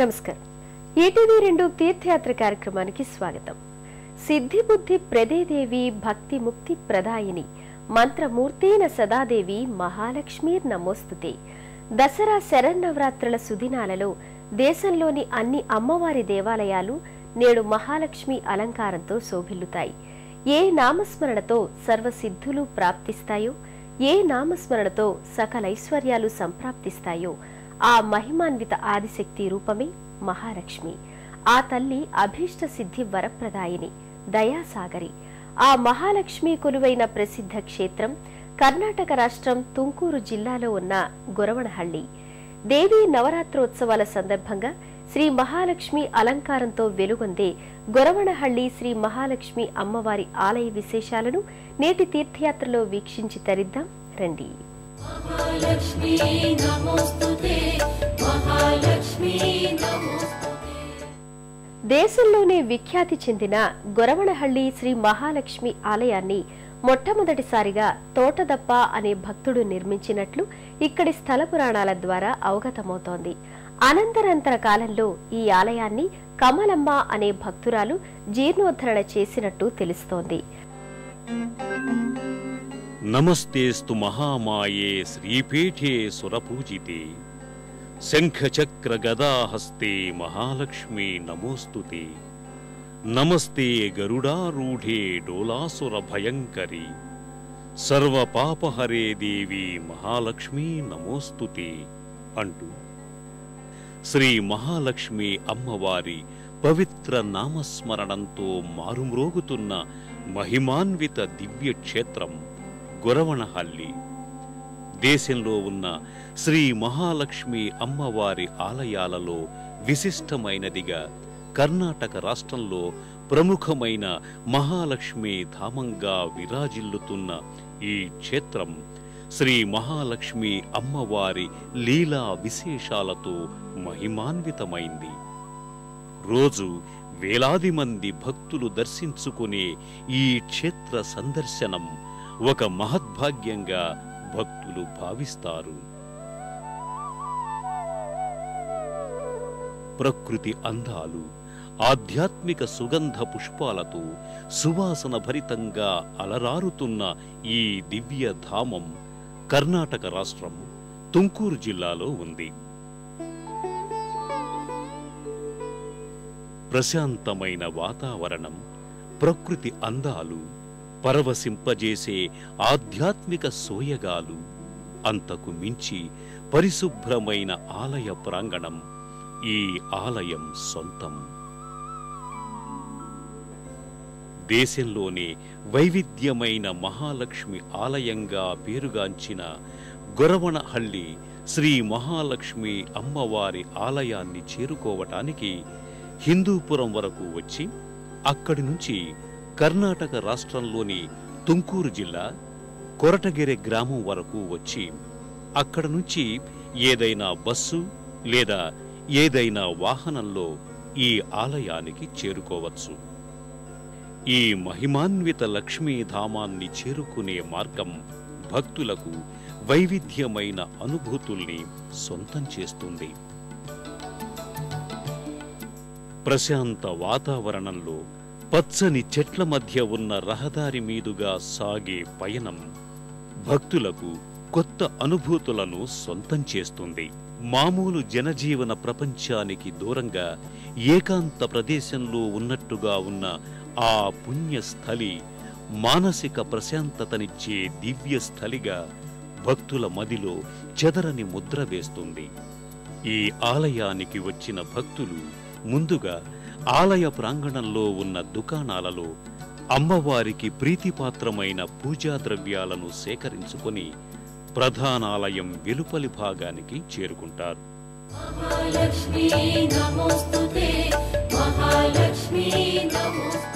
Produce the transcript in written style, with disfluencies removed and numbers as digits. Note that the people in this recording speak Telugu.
నమస్కారం. ఈటీవీ 2 తీర్థయాత్ర కార్యక్రమానికి స్వాగతం. సిద్ధి బుద్ధి ప్రదేదేవి భక్తి ముక్తి ప్రదాయిని మంత్రమూర్తేన సదాదేవి మహాలక్ష్మీర్ నమోస్తుతే. దసరా శరన్నవరాత్రుల సుదినాలలో దేశంలోని అన్ని అమ్మవారి దేవాలయాలు నేడు మహాలక్ష్మి అలంకారంతో శోభిల్లుతాయి. ఏ నామస్మరణతో సర్వసిద్ధులు ప్రాప్తిస్తాయో, ఏ నామస్మరణతో సకలైశ్వర్యాలు సంప్రాప్తిస్తాయో ఆ మహిమాన్విత ఆదిశక్తి రూపమే మహాలక్ష్మి. ఆ తల్లి అభీష్ట సిద్ధి వరప్రదాయిని, దయాసాగరి. ఆ మహాలక్ష్మి కొలువైన ప్రసిద్ధ క్షేత్రం కర్ణాటక రాష్ట్రం తుంకూరు జిల్లాలో ఉన్న గొరవనహళ్లి. దేవీ నవరాత్రోత్సవాల సందర్భంగా శ్రీ మహాలక్ష్మి అలంకారంతో వెలుగొందే గొరవనహళ్లి శ్రీ మహాలక్ష్మి అమ్మవారి ఆలయ విశేషాలను నేటి తీర్థయాత్రలో వీక్షించి తరిద్దాం రండి. దేశంలోనే విఖ్యాతి చెందిన గొరవనహళ్లి శ్రీ మహాలక్ష్మి ఆలయాన్ని మొట్టమొదటిసారిగా తోటదప్ప అనే భక్తుడు నిర్మించినట్లు ఇక్కడి స్థల పురాణాల ద్వారా అవగతమవుతోంది. అనంతరంతర కాలంలో ఈ ఆలయాన్ని కమలమ్మ అనే భక్తురాలు జీర్ణోద్ధరణ చేసినట్టు తెలుస్తోంది. నమస్తేస్తు మహామాయే శ్రీపీఠే సురపూజితే శంఖచక్ర గదాహస్తే మహాలక్ష్మీ నమోస్తుతే. నమస్తే గరుడారూఢే డోలాసుర భయంకరి సర్వపాపహరే దేవి మహాలక్ష్మీ నమోస్తుతే అంటూ శ్రీ మహాలక్ష్మి అమ్మవారి పవిత్ర నామస్మరణంతో మారుమ్రోగుతున్న మహిమాన్విత దివ్య క్షేత్రం గొరవనహళ్లి. దేశంలో ఉన్న శ్రీ మహాలక్ష్మి అమ్మవారి ఆలయాలలో విశిష్టమైనదిగా కర్ణాటక రాష్ట్రంలో ప్రముఖమైన మహాలక్ష్మి ధామంగా విరాజిల్లుతున్న ఈ క్షేత్రం శ్రీ మహాలక్ష్మి అమ్మవారి లీలా విశేషాలతో మహిమాన్వితమైంది. రోజు వేలాది మంది భక్తులు దర్శించుకునే ఈ క్షేత్ర సందర్శనం ఒక మహద్భాగ్యంగా భక్తులు భావిస్తారు. ప్రకృతి అందాలు, ఆధ్యాత్మిక సుగంధ పుష్పాలతో సువాసన భరితంగా అలరారుతున్న ఈ దివ్య ధామం కర్ణాటక రాష్ట్రం తుంకూరు జిల్లాలో ఉంది. ప్రశాంతమైన వాతావరణం, ప్రకృతి అందాలు, పరవశింపజేసే ఆధ్యాత్మిక సోయగాలు, అంతకు మించి పరిశుభ్రమైన ఆలయ ప్రాంగణం ఈ ఆలయం సొంతం. దేశంలోనే వైవిధ్యమైన మహాలక్ష్మి ఆలయంగా పేరుగాంచిన గొరవనహళ్లి శ్రీ మహాలక్ష్మి అమ్మవారి ఆలయాన్ని చేరుకోవటానికి హిందూపురం వరకు వచ్చి అక్కడి నుంచి కర్ణాటక రాష్ట్రంలోని తుంకూరు జిల్లా కొరటగెరె గ్రామం వరకు వచ్చి అక్కడ నుంచి ఏదైనా బస్సు లేదా ఏదైనా వాహనంలో ఈ ఆలయానికి చేరుకోవచ్చు. ఈ మహిమాన్విత లక్ష్మీధామాన్ని చేరుకునే మార్గం భక్తులకు వైవిధ్యమైన అనుభూతుల్ని సొంతం చేస్తుంది. ప్రశాంత వాతావరణంలో పచ్చని చెట్ల మధ్య ఉన్న రహదారి మీదుగా సాగే పయనం భక్తులకు కొత్త అనుభూతులను సొంతం చేస్తుంది. మామూలు జనజీవన ప్రపంచానికి దూరంగా ఏకాంత ప్రదేశంలో ఉన్నట్టుగా ఉన్న ఆ పుణ్యస్థలి మానసిక ప్రశాంతతనిచ్చే దివ్య స్థలిగా భక్తుల మదిలో చెదరని ముద్ర వేస్తుంది. ఈ ఆలయానికి వచ్చిన భక్తులు ముందుగా ఆలయ ప్రాంగణంలో ఉన్న దుకాణాలలో అమ్మవారికి ప్రీతిపాత్రమైన పూజా ద్రవ్యాలను సేకరించుకొని ప్రధానాలయం వెలుపలి భాగానికి చేరుకుంటారు. మహాలక్ష్మీ నమోస్తుతే, మహాలక్ష్మీ నమోస్తుతే.